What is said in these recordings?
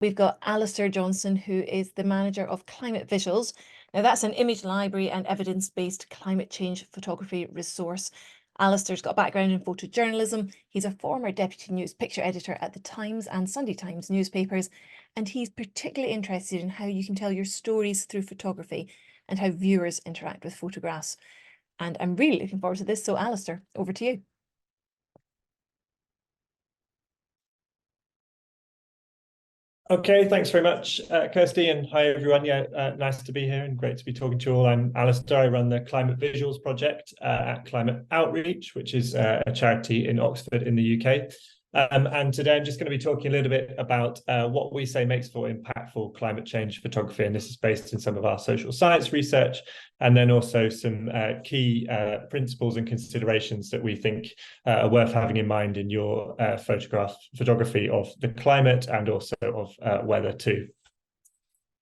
We've got Alastair Johnstone, who is the manager of Climate Visuals. Now, that's an image library and evidence-based climate change photography resource. Alastair's got a background in photojournalism. He's a former deputy news picture editor at the Times and Sunday Times newspapers, and he's particularly interested in how you can tell your stories through photography and how viewers interact with photographs. And I'm really looking forward to this. So, Alastair, over to you. Okay, thanks very much, Kirsty, and hi everyone. Nice to be here and great to be talking to you all. I'm Alastair. I run the Climate Visuals project at Climate Outreach, which is a charity in Oxford in the UK. And today I'm just going to be talking a little bit about what we say makes for impactful climate change photography. And this is based in some of our social science research, and then also some key principles and considerations that we think are worth having in mind in your photography of the climate and also of weather too.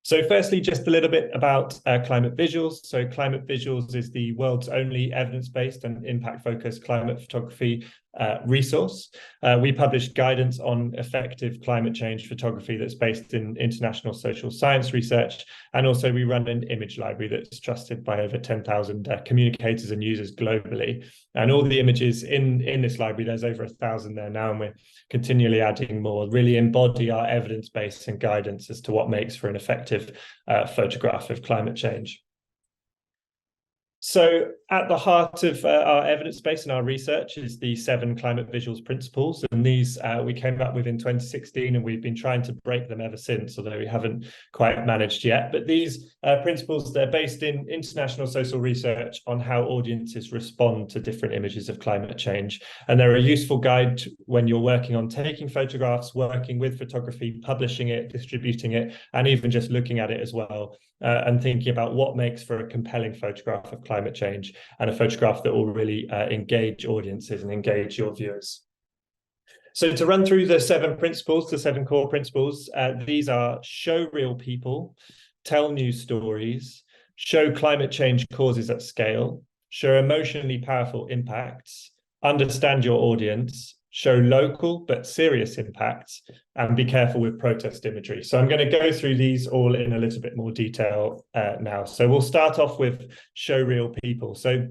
So firstly, just a little bit about Climate Visuals. So Climate Visuals is the world's only evidence-based and impact-focused climate photography resource. We publish guidance on effective climate change photography that's based in international social science research. And also we run an image library that's trusted by over 10,000 communicators and users globally. And all the images in this library, there's over 1,000 there now, and we're continually adding more, really embody our evidence base and guidance as to what makes for an effective photograph of climate change. So at the heart of our evidence base and our research is the 7 climate visuals principles. And these we came up with in 2016, and we've been trying to break them ever since, although we haven't quite managed yet. But these principles, they're based in international social research on how audiences respond to different images of climate change. And they're a useful guide when you're working on taking photographs, working with photography, publishing it, distributing it, and even just looking at it as well. And thinking about what makes for a compelling photograph of climate change and a photograph that will really engage audiences and engage your viewers. So to run through the 7 principles, the 7 core principles, these are: show real people, tell news stories, show climate change causes at scale, show emotionally powerful impacts, understand your audience, show local but serious impacts, and be careful with protest imagery. So I'm going to go through these all in a little bit more detail now. So we'll start off with show real people. So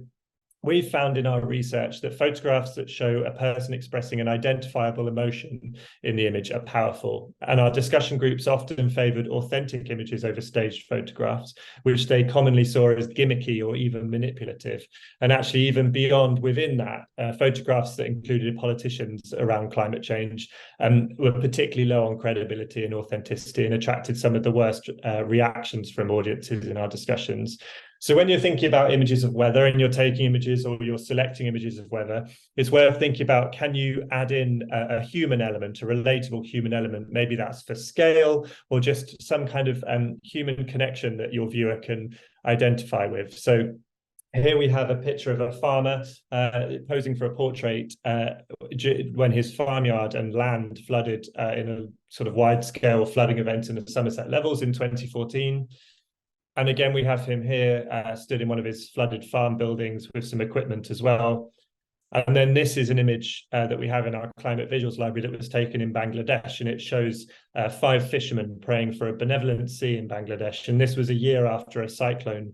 we've found in our research that photographs that show a person expressing an identifiable emotion in the image are powerful. And our discussion groups often favoured authentic images over staged photographs, which they commonly saw as gimmicky or even manipulative. And actually, even beyond within that, photographs that included politicians around climate change were particularly low on credibility and authenticity, and attracted some of the worst reactions from audiences in our discussions. So when you're thinking about images of weather and you're taking images or you're selecting images of weather, it's worth thinking about, can you add in a human element, a relatable human element? Maybe that's for scale or just some kind of human connection that your viewer can identify with. So here we have a picture of a farmer posing for a portrait when his farmyard and land flooded in a sort of wide-scale flooding event in the Somerset Levels in 2014. And again, we have him here stood in one of his flooded farm buildings with some equipment as well. And then this is an image that we have in our Climate Visuals library that was taken in Bangladesh, and it shows 5 fishermen praying for a benevolent sea in Bangladesh. And this was a year after a cyclone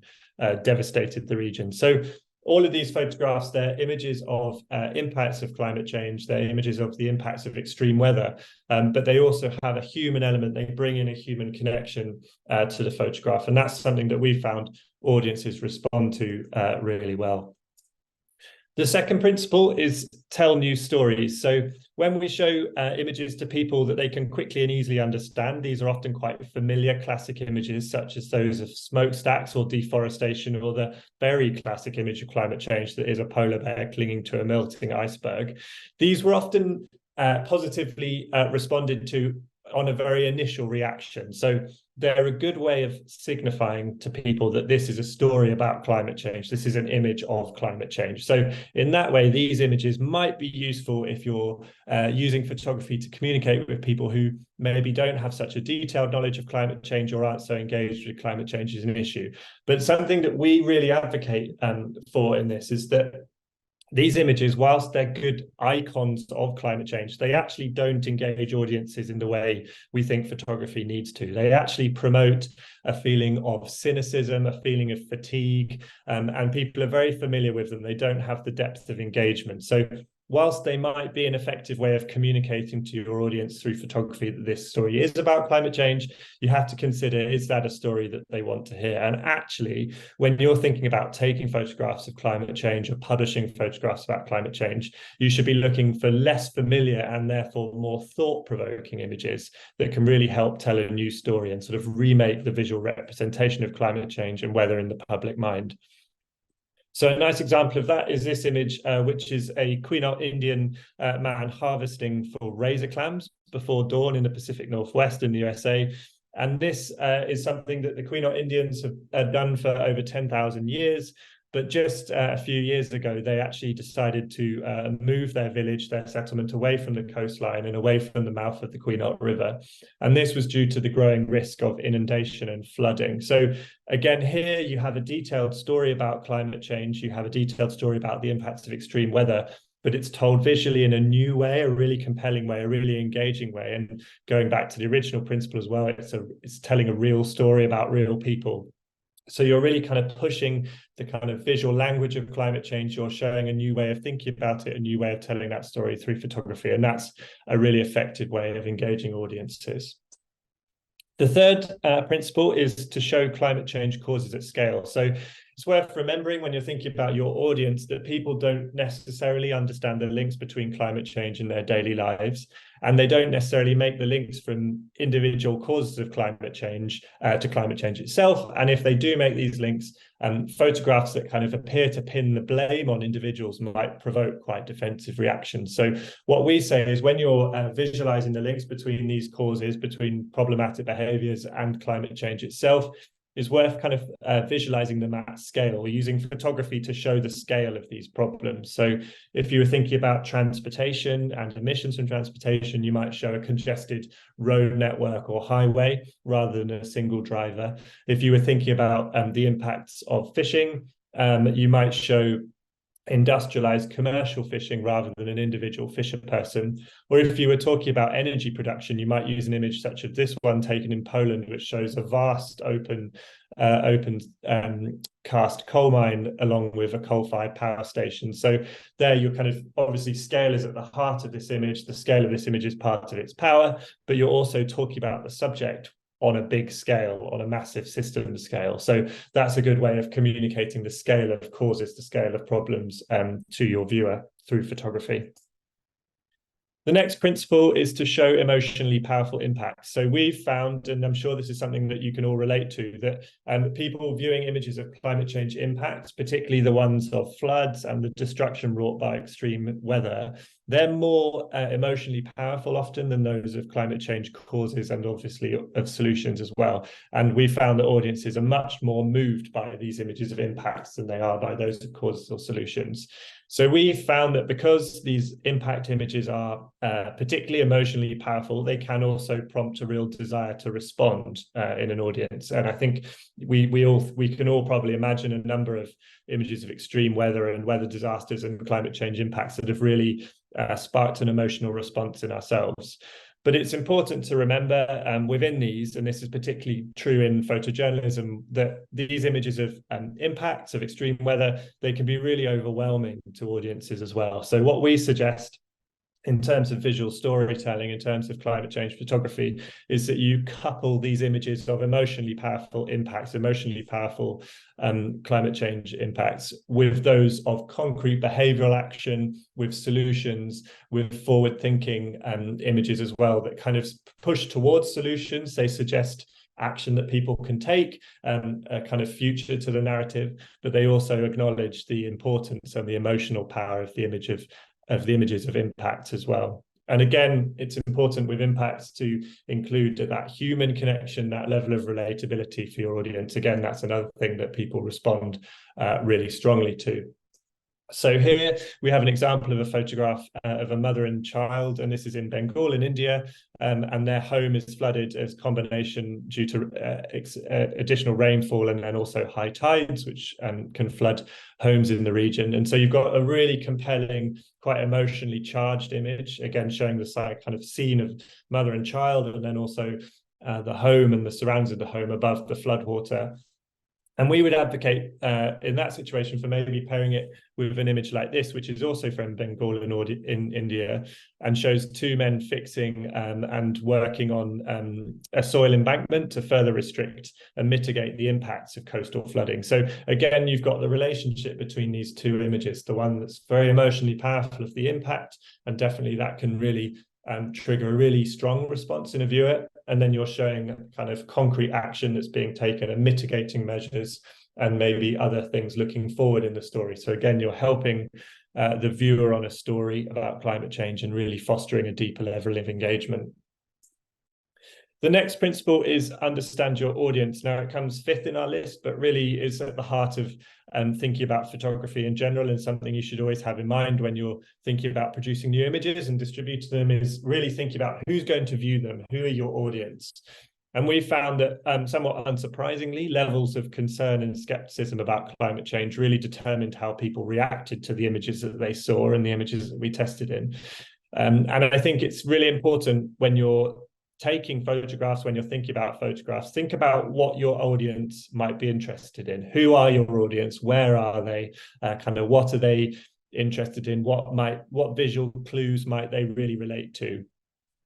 devastated the region. So all of these photographs, they're images of impacts of climate change, they're images of the impacts of extreme weather, but they also have a human element. They bring in a human connection to the photograph, and that's something that we found audiences respond to really well. The second principle is tell news stories. So when we show images to people that they can quickly and easily understand, these are often quite familiar classic images, such as those of smokestacks or deforestation, or the very classic image of climate change that is a polar bear clinging to a melting iceberg. These were often positively responded to on a very initial reaction. So they're a good way of signifying to people that this is a story about climate change. This is an image of climate change. So in that way, these images might be useful if you're using photography to communicate with people who maybe don't have such a detailed knowledge of climate change or aren't so engaged with climate change as an issue. But something that we really advocate for in this is that these images, whilst they're good icons of climate change, they actually don't engage audiences in the way we think photography needs to. They actually promote a feeling of cynicism, a feeling of fatigue, and people are very familiar with them. They don't have the depth of engagement. So whilst they might be an effective way of communicating to your audience through photography that this story is about climate change, you have to consider, is that a story that they want to hear? And actually, when you're thinking about taking photographs of climate change or publishing photographs about climate change, you should be looking for less familiar and therefore more thought-provoking images that can really help tell a new story and sort of remake the visual representation of climate change and weather in the public mind. So a nice example of that is this image, which is a Quinault Indian man harvesting for razor clams before dawn in the Pacific Northwest in the USA. And this is something that the Quinault Indians have done for over 10,000 years. But just a few years ago, they actually decided to move their village, their settlement, away from the coastline and away from the mouth of the Quinault River. And this was due to the growing risk of inundation and flooding. So again, here you have a detailed story about climate change. You have a detailed story about the impacts of extreme weather, but it's told visually in a new way, a really compelling way, a really engaging way. And going back to the original principle as well, it's telling a real story about real people. So you're really kind of pushing the kind of visual language of climate change. You're showing a new way of thinking about it, a new way of telling that story through photography. And that's a really effective way of engaging audiences. The third principle is to show climate change causes at scale. So it's worth remembering when you're thinking about your audience that people don't necessarily understand the links between climate change and their daily lives. And they don't necessarily make the links from individual causes of climate change to climate change itself. And if they do make these links, photographs that kind of appear to pin the blame on individuals might provoke quite defensive reactions. So what we say is when you're visualizing the links between these causes, between problematic behaviors and climate change itself, is worth kind of visualizing them at scale. We're using photography to show the scale of these problems. So if you were thinking about transportation and emissions from transportation, you might show a congested road network or highway rather than a single driver. If you were thinking about the impacts of fishing, you might show industrialized commercial fishing rather than an individual fisher person. Or if you were talking about energy production, you might use an image such as this one taken in Poland, which shows a vast open cast coal mine along with a coal-fired power station. So there you're kind of, obviously scale is at the heart of this image. The scale of this image is part of its power, but you're also talking about the subject on a big scale, on a massive system scale. So that's a good way of communicating the scale of causes, the scale of problems to your viewer through photography. The next principle is to show emotionally powerful impacts. So we've found, and I'm sure this is something that you can all relate to, that people viewing images of climate change impacts, particularly the ones of floods and the destruction wrought by extreme weather, they're more emotionally powerful often than those of climate change causes and obviously of solutions as well. And we found that audiences are much more moved by these images of impacts than they are by those of causes or solutions. So we found that because these impact images are particularly emotionally powerful, they can also prompt a real desire to respond in an audience. And I think we can all probably imagine a number of images of extreme weather and weather disasters and climate change impacts that have really sparked an emotional response in ourselves. But it's important to remember within these, and this is particularly true in photojournalism, that these images of impacts of extreme weather, they can be really overwhelming to audiences as well. So what we suggest in terms of visual storytelling, in terms of climate change photography, is that you couple these images of emotionally powerful impacts, emotionally powerful climate change impacts, with those of concrete behavioral action, with solutions, with forward-thinking images as well that kind of push towards solutions. They suggest action that people can take, a kind of future to the narrative, but they also acknowledge the importance and the emotional power of the images of impact as well. And again, it's important with impacts to include that human connection, that level of relatability for your audience. Again, that's another thing that people respond really strongly to. So here we have an example of a photograph of a mother and child, and this is in Bengal in India, and their home is flooded as a combination due to additional rainfall and also high tides, which can flood homes in the region. And so you've got a really compelling, quite emotionally charged image, again showing the side kind of scene of mother and child, and then also the home and the surroundings of the home above the floodwater. And we would advocate in that situation for maybe pairing it with an image like this, which is also from Bengal in India, and shows two men fixing and working on a soil embankment to further restrict and mitigate the impacts of coastal flooding. So again, you've got the relationship between these two images, the one that's very emotionally powerful of the impact, and definitely that can really trigger a really strong response in a viewer. And then you're showing kind of concrete action that's being taken and mitigating measures and maybe other things looking forward in the story. So again, you're helping the viewer on a story about climate change and really fostering a deeper level of engagement. The next principle is understand your audience. Now, it comes fifth in our list, but really is at the heart of thinking about photography in general, and something you should always have in mind when you're thinking about producing new images and distributing them is really thinking about who's going to view them, who are your audience. And we found that somewhat unsurprisingly, levels of concern and skepticism about climate change really determined how people reacted to the images that they saw and the images that we tested in. And I think it's really important when you're taking photographs, when you're thinking about photographs, think about what your audience might be interested in. Who are your audience? Where are they? Kind of what are they interested in? What visual clues might they really relate to?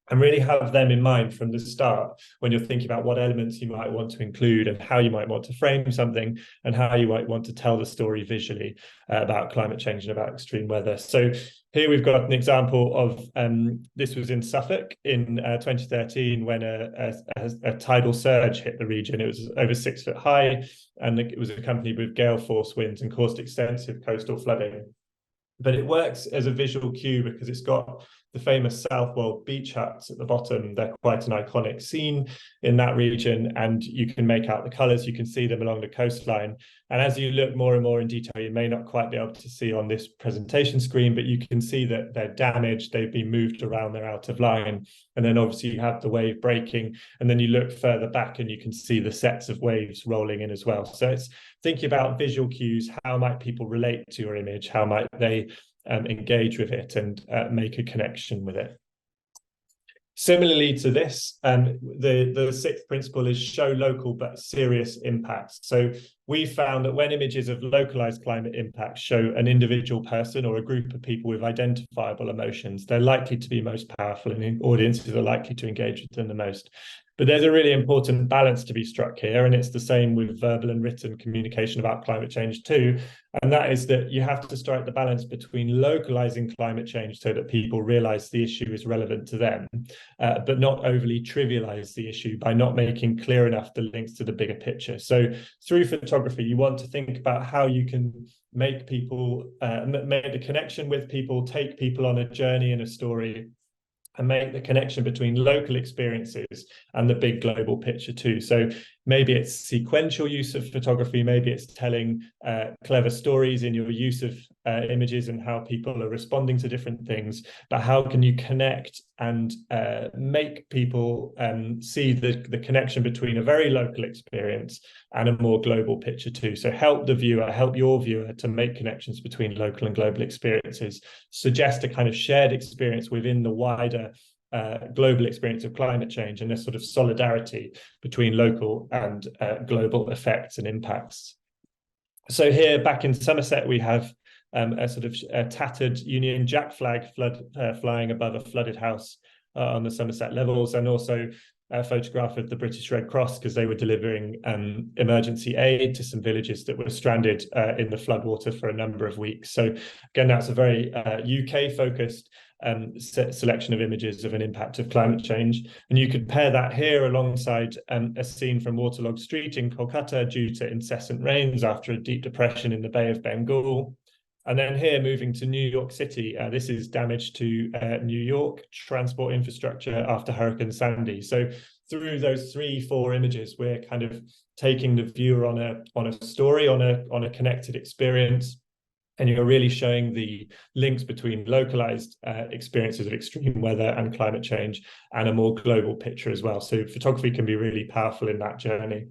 And really have them in mind from the start when you're thinking about what elements you might want to include and how you might want to frame something and how you might want to tell the story visually about climate change and about extreme weather. So here we've got an example of this was in Suffolk in 2013 when a tidal surge hit the region. It was over 6 foot high, and it was accompanied with gale force winds and caused extensive coastal flooding. But it works as a visual cue because it's got the famous Southwold beach huts at the bottom. They're quite an iconic scene in that region, and you can make out the colours. You can see them along the coastline. And as you look more and more in detail, you may not quite be able to see on this presentation screen, but you can see that they're damaged. They've been moved around. They're out of line. And then obviously you have the wave breaking. And then you look further back and you can see the sets of waves rolling in as well. So it's thinking about visual cues. How might people relate to your image? How might they engage with it and make a connection with it? Similarly to this, the sixth principle is show local but serious impacts. So we found that when images of localized climate impacts show an individual person or a group of people with identifiable emotions, they're likely to be most powerful and audiences are likely to engage with them the most. But there's a really important balance to be struck here, and it's the same with verbal and written communication about climate change too. And that is that you have to strike the balance between localizing climate change so that people realize the issue is relevant to them, but not overly trivialize the issue by not making clear enough the links to the bigger picture. So through photography, you want to think about how you can make people, make the connection with people, take people on a journey in a story, and make the connection between local experiences and the big global picture too. So maybe it's sequential use of photography, maybe it's telling clever stories in your use of images and how people are responding to different things, but how can you connect and make people see the connection between a very local experience and a more global picture too. So help your viewer to make connections between local and global experiences, suggest a kind of shared experience within the wider global experience of climate change and a sort of solidarity between local and global effects and impacts. So here back in Somerset, we have a sort of a tattered Union Jack flag flying above a flooded house on the Somerset levels, and also a photograph of the British Red Cross because they were delivering emergency aid to some villages that were stranded in the floodwater for a number of weeks. So again, that's a very UK-focused selection of images of an impact of climate change. And you could pair that here alongside a scene from Waterlogged Street in Kolkata due to incessant rains after a deep depression in the Bay of Bengal. And then here, moving to New York City, this is damage to New York transport infrastructure after Hurricane Sandy. So through those 3-4 images, we're kind of taking the viewer on a story, on a connected experience, And you're really showing the links between localized experiences of extreme weather and climate change, and a more global picture as well. So photography can be really powerful in that journey.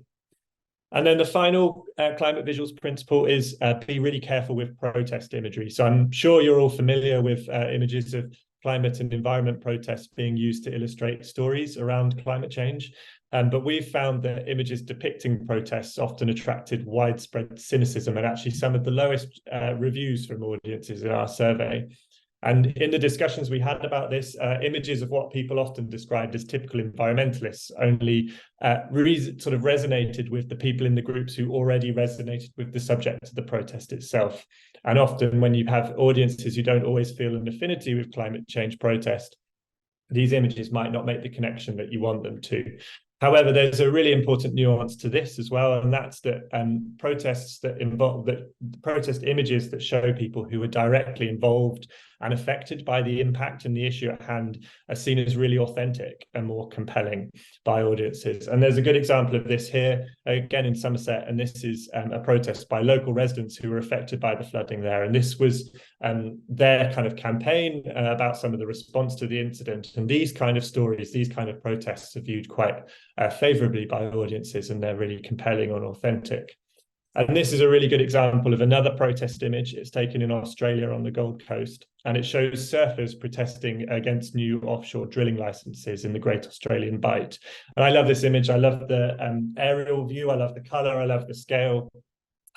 And then the final climate visuals principle is be really careful with protest imagery. So I'm sure you're all familiar with images of climate and environment protests being used to illustrate stories around climate change. But we've found that images depicting protests often attracted widespread cynicism and actually some of the lowest reviews from audiences in our survey. And in the discussions we had about this, images of what people often described as typical environmentalists only sort of resonated with the people in the groups who already resonated with the subject of the protest itself. And often when you have audiences who don't always feel an affinity with climate change protest, these images might not make the connection that you want them to. However, there's a really important nuance to this as well, and that's that protest images that show people who are directly involved and affected by the impact and the issue at hand are seen as really authentic and more compelling by audiences. And there's a good example of this here, again in Somerset, and this is a protest by local residents who were affected by the flooding there. And this was their kind of campaign about some of the response to the incident. And these kind of stories, these kind of protests are viewed quite favorably by audiences, and they're really compelling and authentic. And this is a really good example of another protest image. It's taken in Australia on the Gold Coast, and it shows surfers protesting against new offshore drilling licenses in the Great Australian Bight. And I love this image. I love the aerial view. I love the color. I love the scale.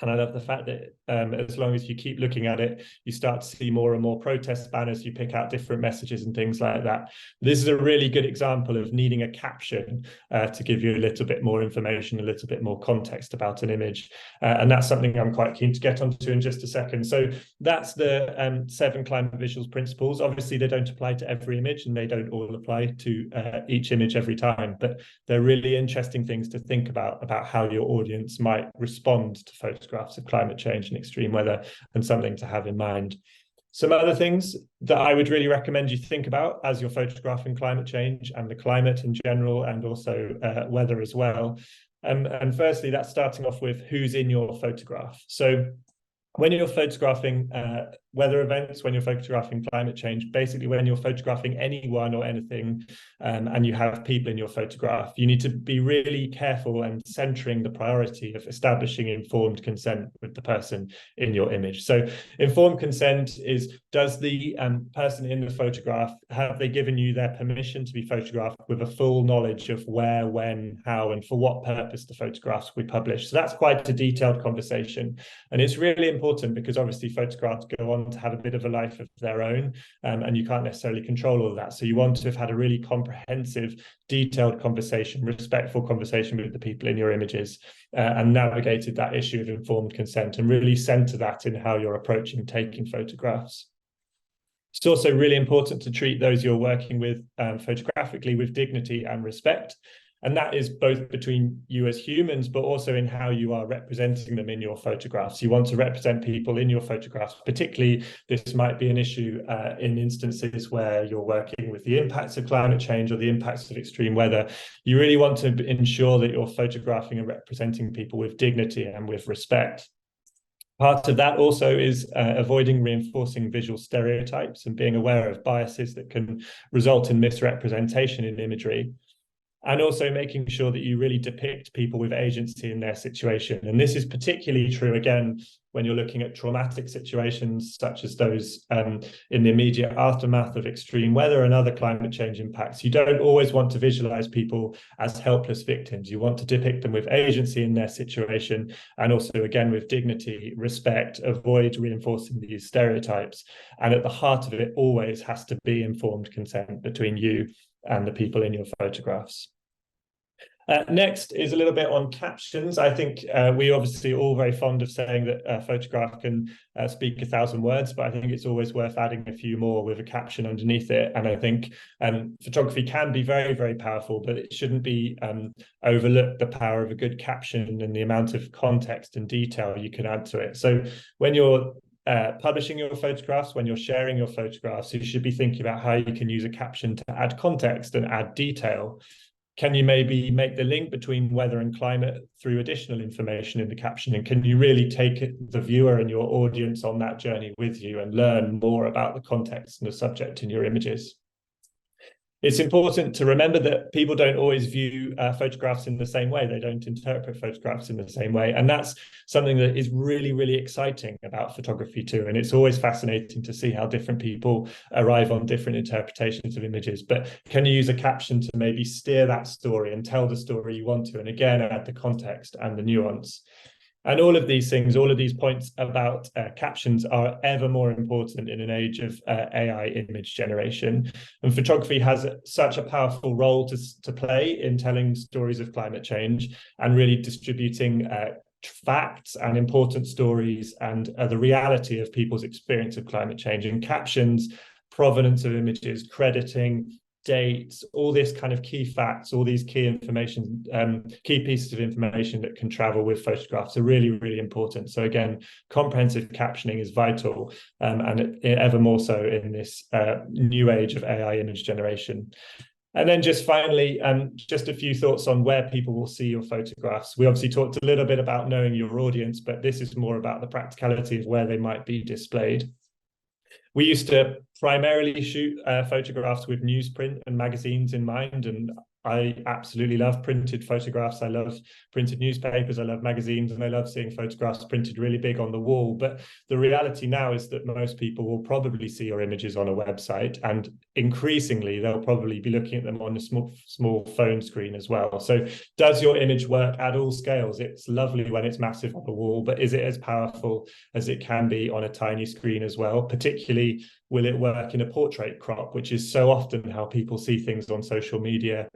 And I love the fact that as long as you keep looking at it, you start to see more and more protest banners, you pick out different messages and things like that. This is a really good example of needing a caption to give you a little bit more information, a little bit more context about an image. And that's something I'm quite keen to get onto in just a second. So that's the 7 climate visuals principles. Obviously, they don't apply to every image and they don't all apply to each image every time, but they're really interesting things to think about how your audience might respond to photographs of climate change and extreme weather, and something to have in mind. Some other things that I would really recommend you think about as you're photographing climate change and the climate in general, and also weather as well. And firstly, that's starting off with who's in your photograph. So when you're photographing weather events, when you're photographing climate change, basically when you're photographing anyone or anything and you have people in your photograph, you need to be really careful and centering the priority of establishing informed consent with the person in your image. So informed consent is, does the person in the photograph, have they given you their permission to be photographed with a full knowledge of where, when, how, and for what purpose the photographs we publish? So that's quite a detailed conversation. And it's really important because obviously photographs go on to have a bit of a life of their own, and you can't necessarily control all of that. So you want to have had a really comprehensive, detailed conversation, respectful conversation with the people in your images, and navigated that issue of informed consent, and really center that in how you're approaching taking photographs. It's also really important to treat those you're working with photographically with dignity and respect. And that is both between you as humans, but also in how you are representing them in your photographs. You want to represent people in your photographs. Particularly, this might be an issue in instances where you're working with the impacts of climate change or the impacts of extreme weather. You really want to ensure that you're photographing and representing people with dignity and with respect. Part of that also is avoiding reinforcing visual stereotypes and being aware of biases that can result in misrepresentation in imagery. And also making sure that you really depict people with agency in their situation. And this is particularly true, again, when you're looking at traumatic situations such as those in the immediate aftermath of extreme weather and other climate change impacts. You don't always want to visualize people as helpless victims. You want to depict them with agency in their situation, and also, again, with dignity, respect, avoid reinforcing these stereotypes. And at the heart of it always has to be informed consent between you and the people in your photographs. Next is a little bit on captions. I think we obviously all very fond of saying that a photograph can speak 1,000 words, but I think it's always worth adding a few more with a caption underneath it. And I think photography can be very, very powerful, but it shouldn't be overlooked, the power of a good caption and the amount of context and detail you can add to it. So when you're publishing your photographs, when you're sharing your photographs, you should be thinking about how you can use a caption to add context and add detail. Can you maybe make the link between weather and climate through additional information in the caption? And can you really take the viewer and your audience on that journey with you and learn more about the context and the subject in your images? It's important to remember that people don't always view photographs in the same way. They don't interpret photographs in the same way. And that's something that is really, really exciting about photography too. And it's always fascinating to see how different people arrive on different interpretations of images. But can you use a caption to maybe steer that story and tell the story you want to? And again, add the context and the nuance. And all of these things, all of these points about captions are ever more important in an age of AI image generation. And photography has such a powerful role to play in telling stories of climate change and really distributing facts and important stories and the reality of people's experience of climate change. And captions, provenance of images, crediting, dates, all this kind of key facts, all these key information, key pieces of information that can travel with photographs are really, really important. So again, comprehensive captioning is vital, and ever more so in this new age of AI image generation. And then just finally, just a few thoughts on where people will see your photographs. We obviously talked a little bit about knowing your audience, but this is more about the practicality of where they might be displayed. We used to primarily shoot photographs with newsprint and magazines in mind, and I absolutely love printed photographs. I love printed newspapers, I love magazines, and I love seeing photographs printed really big on the wall. But the reality now is that most people will probably see your images on a website, and increasingly they'll probably be looking at them on a small phone screen as well. So does your image work at all scales? It's lovely when it's massive on the wall, but is it as powerful as it can be on a tiny screen as well? Particularly, will it work in a portrait crop, which is so often how people see things on social media?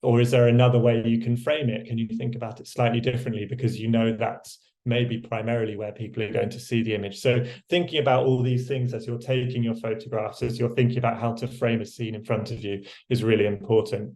Or is there another way you can frame it? Can you think about it slightly differently because you know that's maybe primarily where people are going to see the image? So thinking about all these things as you're taking your photographs, as you're thinking about how to frame a scene in front of you is really important.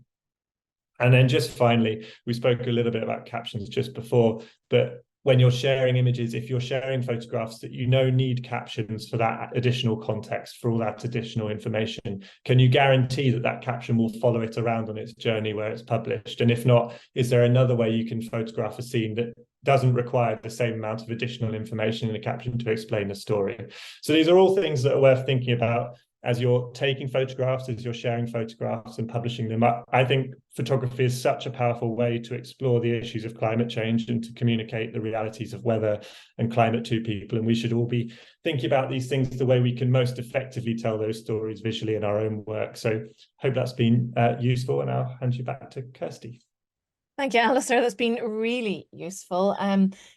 And then just finally, we spoke a little bit about captions just before, but when you're sharing images, if you're sharing photographs that you know need captions for that additional context, for all that additional information, can you guarantee that that caption will follow it around on its journey where it's published? And if not, is there another way you can photograph a scene that doesn't require the same amount of additional information in a caption to explain the story? So these are all things that are worth thinking about as you're taking photographs, as you're sharing photographs and publishing them. I think photography is such a powerful way to explore the issues of climate change and to communicate the realities of weather and climate to people. And we should all be thinking about these things the way we can most effectively tell those stories visually in our own work. So hope that's been useful, and I'll hand you back to Kirsty. Thank you, Alastair. That's been really useful.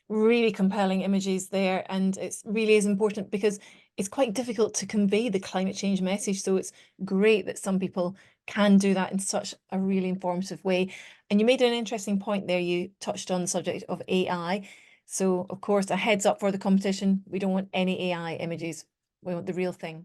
Really compelling images there. And it really is important because it's quite difficult to convey the climate change message. So it's great that some people can do that in such a really informative way. And you made an interesting point there. You touched on the subject of AI. So, of course, a heads up for the competition. We don't want any AI images. We want the real thing.